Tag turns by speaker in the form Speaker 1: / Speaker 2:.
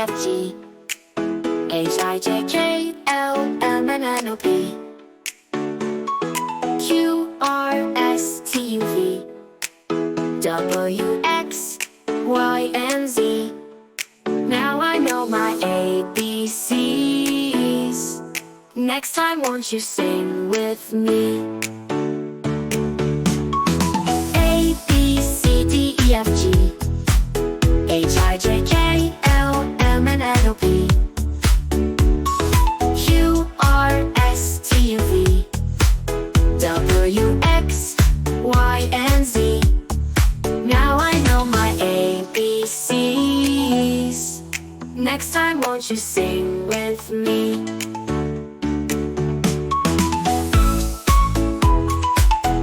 Speaker 1: F G H I J K L M N N O P Q R S T U V W X Y and Z. Now I know my ABCs. Next time won't you sing with me?